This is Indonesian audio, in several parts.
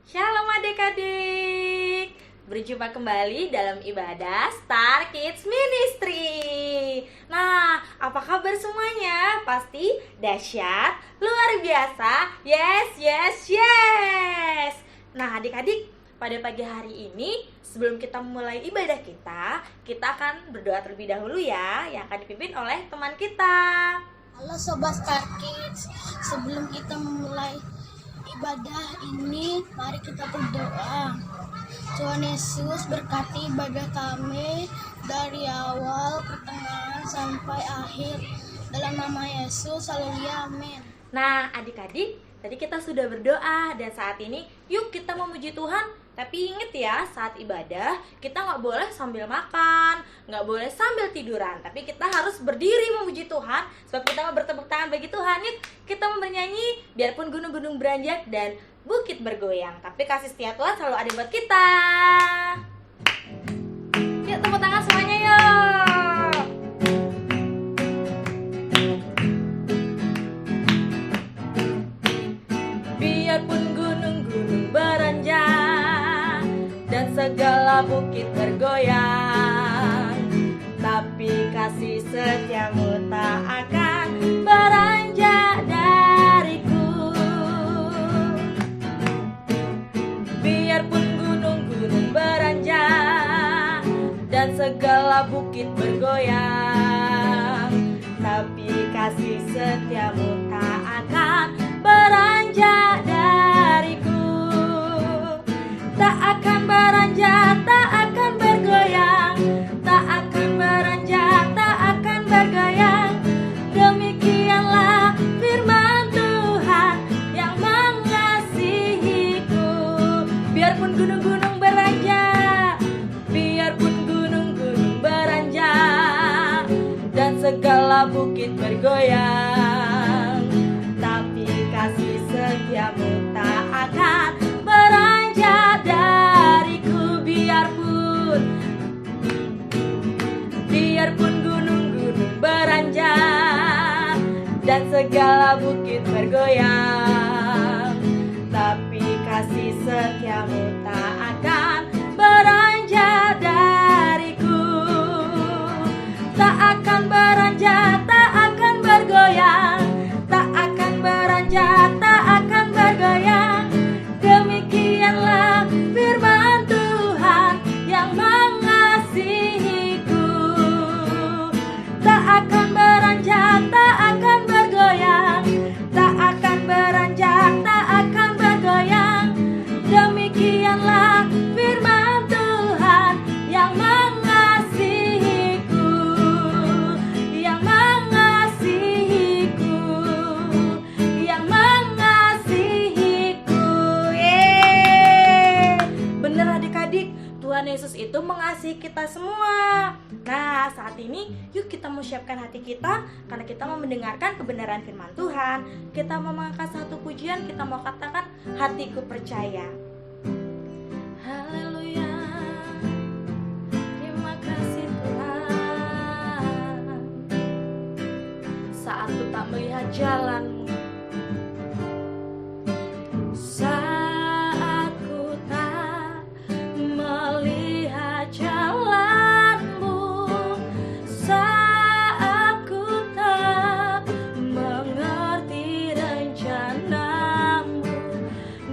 Shalom adik-adik. Berjumpa kembali dalam ibadah Star Kids Ministry. Nah, apa kabar semuanya? Pasti dahsyat, luar biasa. Yes, yes, yes. Nah, adik-adik, pada pagi hari ini sebelum kita memulai ibadah kita akan berdoa terlebih dahulu ya, yang akan dipimpin oleh teman kita. Halo Sobat Star Kids, sebelum kita memulai ibadah ini, mari kita berdoa. Tuhan Yesus berkati ibadah kami dari awal, pertengahan, sampai akhir. Dalam nama Yesus, haleluya, amin. Nah, adik-adik, tadi kita sudah berdoa dan saat ini yuk kita memuji Tuhan. Tapi ingat ya, saat ibadah kita nggak boleh sambil makan, nggak boleh sambil tiduran. Tapi kita harus berdiri memuji Tuhan, sebab kita mau bertepuk tangan bagi Tuhan. Yuk kita mau bernyanyi, biarpun gunung-gunung beranjak dan bukit bergoyang, tapi kasih setia Tuhan selalu ada buat kita. Yuk tepuk tangan semuanya yuk. Biarpun gunung-gunung beranjak dan segala bukit bergoyang, tapi kasih setiamu tak akan beranjak dariku. Biarpun gunung-gunung beranjak dan segala bukit bergoyang, tapi kasih setiamu tak akan beranjak dariku. Tak akan beranjak, tak akan bergoyang, tak akan beranjak, tak akan bergoyang. Demikianlah firman Tuhan yang mengasihiku. Biarpun gunung-gunung beranjak, biarpun gunung-gunung beranjak dan segala bukit bergoyang, tapi kasih setiamu tak akan beranjak dariku. Biarpun gunung-gunung beranjak dan segala bukit bergoyang, tapi kasih setiamu tak akan beranjak dariku. Tak akan beranjak, tak akan bergoyang, tak akan beranjak, tak akan bergoyang. Demikianlah firman Tuhan yang mengasihiku. Tak akan beranjak, tak akan bergoyang, tak akan beranjak, tak akan bergoyang. Demikianlah firman Tuhan yang mengasihiku, yang mengasihiku, yang mengasihiku. Bener adik-adik, Tuhan Yesus itu mengasihi kita semua. Nah, saat ini yuk kita mau siapkan hati kita, karena kita mau mendengarkan kebenaran firman Tuhan. Kita mau mengangkat satu pujian, kita mau katakan hatiku percaya. Haleluya, terima kasih Tuhan. Saat ku tak melihat jalanmu, saat ku tak melihat jalanmu, saat ku tak mengerti rencanamu,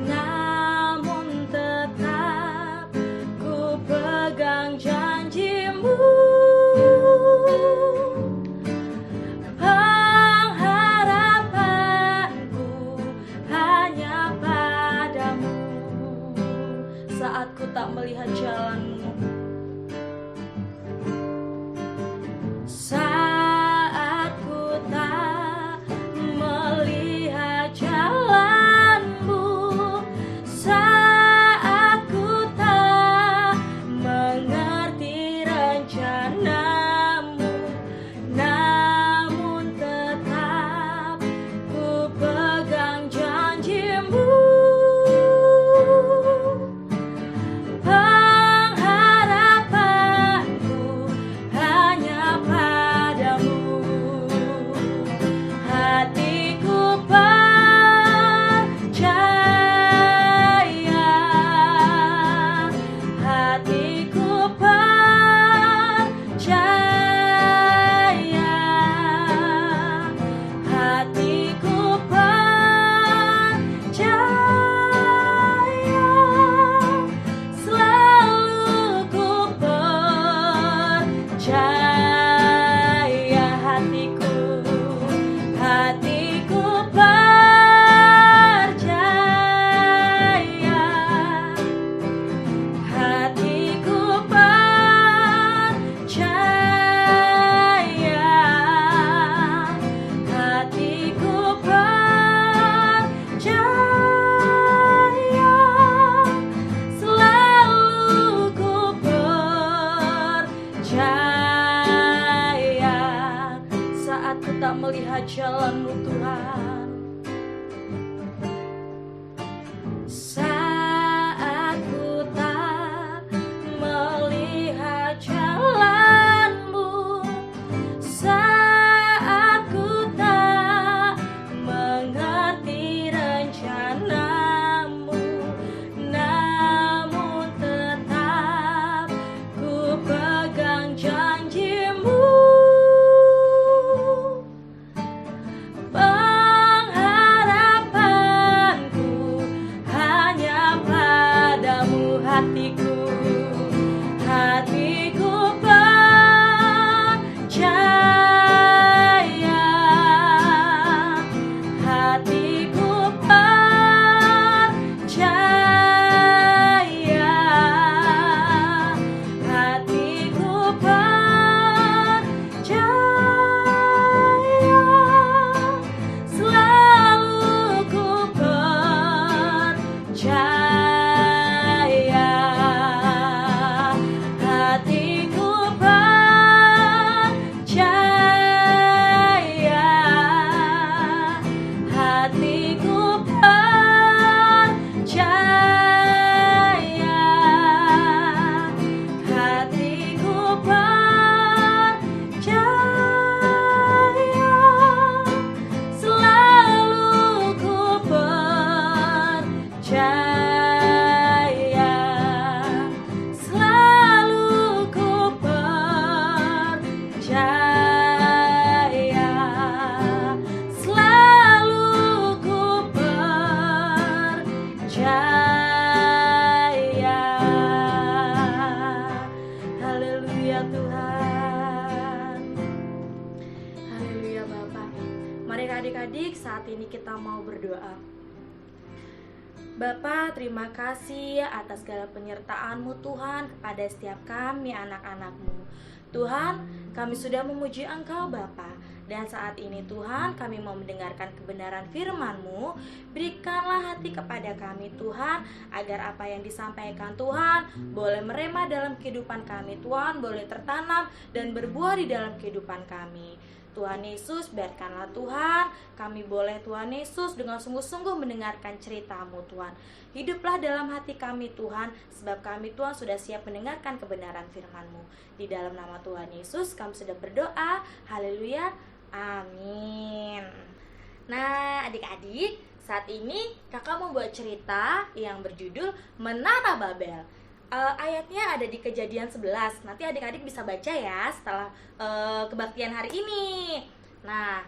namun tetap ku pegang janjimu. Pengharapan saat ini kita mau berdoa. Bapa, terima kasih atas segala penyertaan-Mu Tuhan kepada setiap kami anak-anak-Mu. Tuhan, kami sudah memuji Engkau Bapa. Dan saat ini Tuhan, kami mau mendengarkan kebenaran firman-Mu. Berikanlah hati kepada kami Tuhan, agar apa yang disampaikan Tuhan boleh merema dalam kehidupan kami Tuhan, boleh tertanam dan berbuah di dalam kehidupan kami. Tuhan Yesus, biarkanlah Tuhan kami boleh Tuhan Yesus dengan sungguh-sungguh mendengarkan cerita-Mu Tuhan. Hiduplah dalam hati kami Tuhan, sebab kami Tuhan sudah siap mendengarkan kebenaran firman-Mu. Di dalam nama Tuhan Yesus kami sudah berdoa. Haleluya. Amin. Nah, adik-adik, saat ini kakak mau buat cerita yang berjudul Menara Babel. Ayatnya ada di Kejadian 11. Nanti adik-adik bisa baca ya setelah kebaktian hari ini. Nah,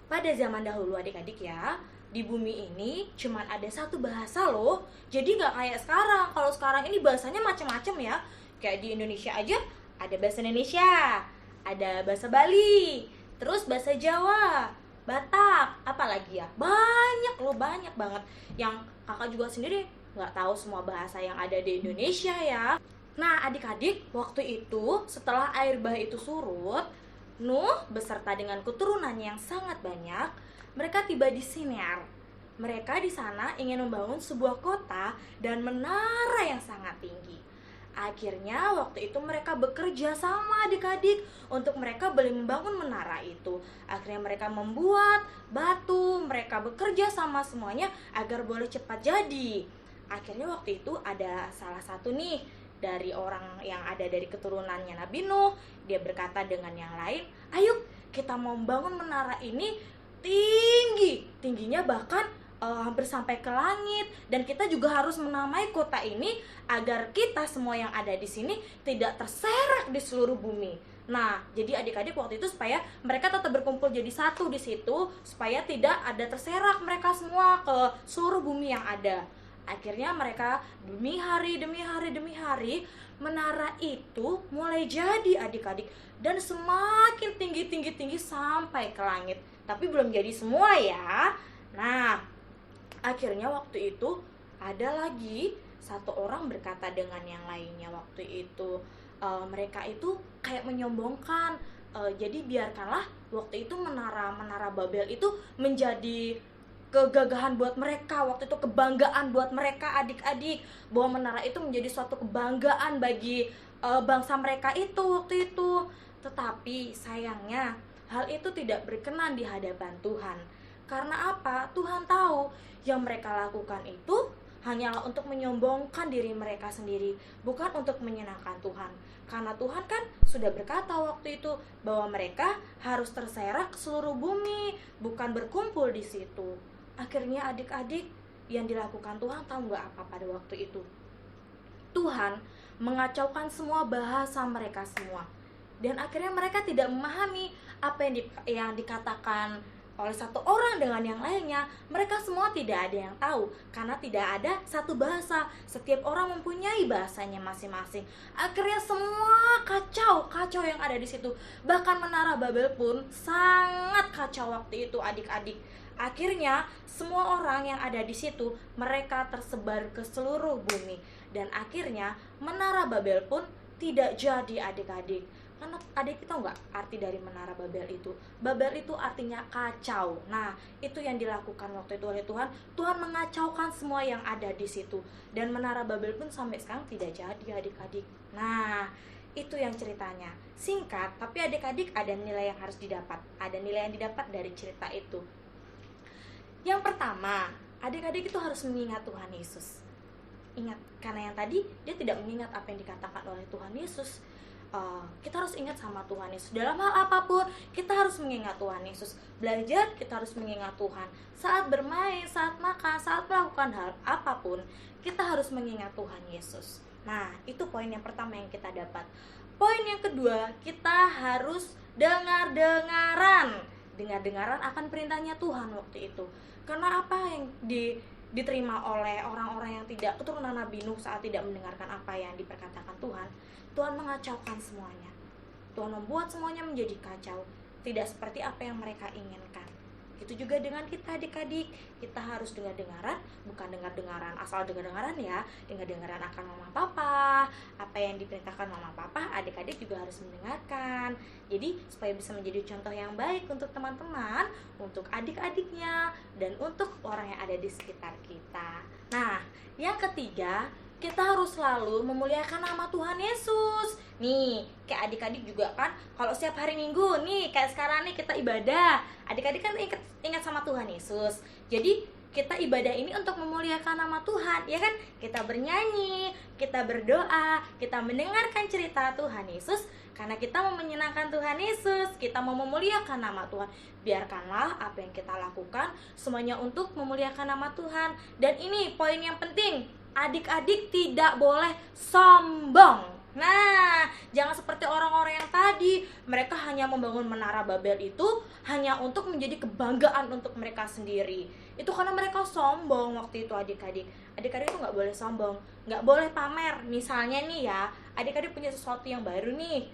pada zaman dahulu adik-adik ya, di bumi ini cuman ada satu bahasa loh. Jadi gak kayak sekarang. Kalau sekarang ini bahasanya macam-macam ya. Kayak di Indonesia aja ada bahasa Indonesia, ada bahasa Bali, terus bahasa Jawa, Batak, apalagi ya, banyak loh, banyak banget. Yang kakak juga sendiri nggak tahu semua bahasa yang ada di Indonesia ya. Nah adik-adik, waktu itu setelah air bah itu surut, Nuh beserta dengan keturunannya yang sangat banyak, mereka tiba di Sinear. Mereka di sana ingin membangun sebuah kota dan menara yang sangat tinggi. Akhirnya waktu itu mereka bekerja sama adik-adik untuk mereka boleh membangun menara itu. Akhirnya mereka membuat batu, mereka bekerja sama semuanya agar boleh cepat jadi. Akhirnya waktu itu ada salah satu nih dari orang yang ada dari keturunannya Nabi Nuh. Dia berkata dengan yang lain, ayo kita mau membangun menara ini tinggi. Tingginya bahkan hampir sampai ke langit, dan kita juga harus menamai kota ini agar kita semua yang ada di sini tidak terserak di seluruh bumi. Nah, jadi adik-adik waktu itu supaya mereka tetap berkumpul jadi satu di situ, supaya tidak ada terserak mereka semua ke seluruh bumi yang ada. Akhirnya mereka demi hari menara itu mulai jadi adik-adik, dan semakin tinggi sampai ke langit. Tapi belum jadi semua ya. Nah, akhirnya waktu itu ada lagi satu orang berkata dengan yang lainnya waktu itu, mereka itu kayak menyombongkan, jadi biarkanlah waktu itu menara Babel itu menjadi kegagahan buat mereka, waktu itu kebanggaan buat mereka adik-adik, bahwa menara itu menjadi suatu kebanggaan bagi bangsa mereka itu waktu itu. Tetapi sayangnya hal itu tidak berkenan di hadapan Tuhan. Karena apa? Tuhan tahu yang mereka lakukan itu hanyalah untuk menyombongkan diri mereka sendiri, bukan untuk menyenangkan Tuhan. Karena Tuhan kan sudah berkata waktu itu bahwa mereka harus terserak ke seluruh bumi, bukan berkumpul di situ. Akhirnya adik-adik, yang dilakukan Tuhan tahu nggak apa pada waktu itu? Tuhan mengacaukan semua bahasa mereka semua. Dan akhirnya mereka tidak memahami apa yang dikatakan oleh satu orang dengan yang lainnya. Mereka semua tidak ada yang tahu, karena tidak ada satu bahasa. Setiap orang mempunyai bahasanya masing-masing. Akhirnya semua kacau yang ada di situ. Bahkan menara Babel pun sangat kacau waktu itu adik-adik. Akhirnya semua orang yang ada di situ mereka tersebar ke seluruh bumi, dan akhirnya menara Babel pun tidak jadi adik-adik. Karena adik tahu nggak arti dari menara Babel itu? Babel itu artinya kacau. Nah, itu yang dilakukan waktu itu oleh Tuhan. Tuhan mengacaukan semua yang ada di situ. Dan menara Babel pun sampai sekarang tidak jadi adik-adik. Nah, itu yang ceritanya. Singkat, tapi adik-adik ada nilai yang harus didapat. Ada nilai yang didapat dari cerita itu. Yang pertama, adik-adik itu harus mengingat Tuhan Yesus. Ingat, karena yang tadi dia tidak mengingat apa yang dikatakan oleh Tuhan Yesus. Kita harus ingat sama Tuhan Yesus. Dalam hal apapun kita harus mengingat Tuhan Yesus. Belajar kita harus mengingat Tuhan. Saat bermain, saat makan, saat melakukan hal apapun, kita harus mengingat Tuhan Yesus. Nah, itu poin yang pertama yang kita dapat. Poin yang kedua, kita harus dengar-dengaran akan perintahnya Tuhan waktu itu. Karena apa yang diterima oleh orang-orang yang tidak keturunan Nabi Nuh saat tidak mendengarkan apa yang diperkatakan Tuhan, Tuhan mengacaukan semuanya. Tuhan membuat semuanya menjadi kacau, tidak seperti apa yang mereka inginkan. Itu juga dengan kita adik-adik, kita harus dengar-dengaran, bukan dengar-dengaran asal dengar-dengaran ya, dengar-dengaran akan mama papa, apa yang diperintahkan mama papa, adik-adik juga harus mendengarkan. Jadi supaya bisa menjadi contoh yang baik untuk teman-teman, untuk adik-adiknya, dan untuk orang yang ada di sekitar kita. Nah, yang ketiga, kita harus selalu memuliakan nama Tuhan Yesus. Nih, kayak adik-adik juga kan, kalau setiap hari Minggu nih, kayak sekarang nih kita ibadah, adik-adik kan ingat sama Tuhan Yesus. Jadi kita ibadah ini untuk memuliakan nama Tuhan, ya kan? Kita bernyanyi, kita berdoa, kita mendengarkan cerita Tuhan Yesus, karena kita mau menyenangkan Tuhan Yesus, kita mau memuliakan nama Tuhan. Biarkanlah apa yang kita lakukan semuanya untuk memuliakan nama Tuhan. Dan ini poin yang penting, adik-adik tidak boleh sombong. Nah, jangan seperti orang-orang yang tadi, mereka hanya membangun menara Babel itu hanya untuk menjadi kebanggaan untuk mereka sendiri. Itu karena mereka sombong waktu itu adik-adik. Adik-adik itu nggak boleh sombong, nggak boleh pamer. Misalnya nih ya, adik-adik punya sesuatu yang baru nih,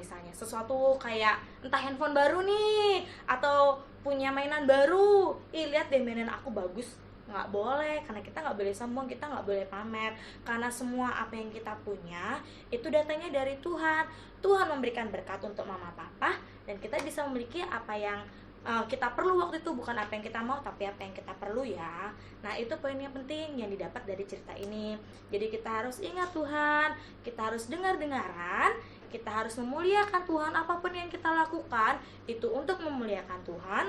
misalnya sesuatu kayak entah handphone baru nih, atau punya mainan baru. Lihat deh mainan aku bagus. Nggak boleh, karena kita nggak boleh sombong, kita nggak boleh pamer, karena semua apa yang kita punya itu datangnya dari Tuhan. Tuhan memberikan berkat untuk mama papa, dan kita bisa memiliki apa yang kita perlu waktu itu, bukan apa yang kita mau tapi apa yang kita perlu ya. Nah, itu poin yang penting yang didapat dari cerita ini. Jadi kita harus ingat Tuhan, kita harus dengar-dengaran, kita harus memuliakan Tuhan. Apapun yang kita lakukan itu untuk memuliakan Tuhan.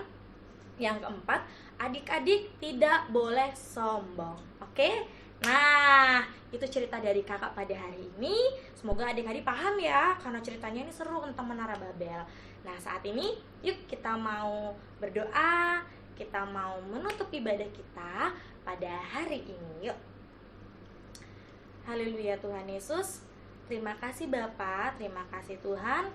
Yang keempat, adik-adik tidak boleh sombong. Oke? Nah, itu cerita dari kakak pada hari ini. Semoga adik-adik paham ya, karena ceritanya ini seru tentang Menara Babel. Nah, saat ini yuk kita mau berdoa, kita mau menutup ibadah kita pada hari ini. Yuk. Haleluya Tuhan Yesus. Terima kasih Bapa, terima kasih Tuhan,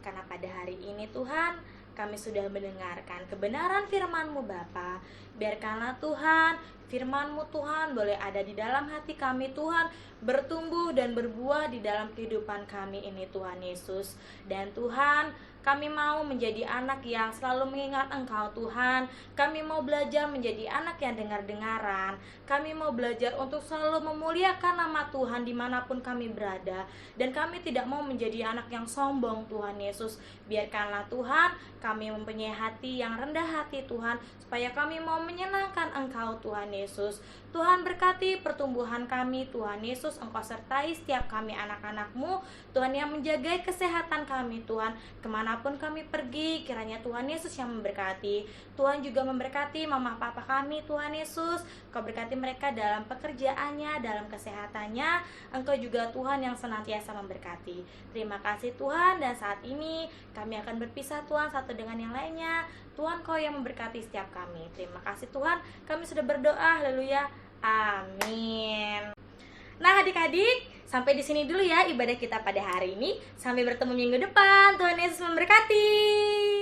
karena pada hari ini Tuhan, kami sudah mendengarkan kebenaran firman-Mu Bapa. Biarkanlah Tuhan, firman-Mu Tuhan boleh ada di dalam hati kami Tuhan, bertumbuh dan berbuah di dalam kehidupan kami ini Tuhan Yesus. Dan Tuhan, kami mau menjadi anak yang selalu mengingat Engkau Tuhan. Kami mau belajar menjadi anak yang dengar-dengaran. Kami mau belajar untuk selalu memuliakan nama Tuhan dimanapun kami berada. Dan kami tidak mau menjadi anak yang sombong Tuhan Yesus. Biarkanlah Tuhan, kami mempunyai hati yang rendah hati Tuhan, supaya kami mau menyenangkan Engkau Tuhan Yesus. Tuhan berkati pertumbuhan kami Tuhan Yesus. Engkau sertai setiap kami anak-anak-Mu Tuhan, yang menjaga kesehatan kami Tuhan. Kemanapun kami pergi, kiranya Tuhan Yesus yang memberkati. Tuhan juga memberkati mama papa kami Tuhan Yesus. Engkau berkati mereka dalam pekerjaannya, dalam kesehatannya. Engkau juga Tuhan yang senantiasa memberkati. Terima kasih Tuhan, dan saat ini kami akan berpisah Tuhan satu dengan yang lainnya. Tuhan Kau yang memberkati setiap kami. Terima kasih Tuhan, kami sudah berdoa. Haleluya. Amin. Nah adik-adik, sampai di sini dulu ya ibadah kita pada hari ini. Sampai bertemu minggu depan. Tuhan Yesus memberkati.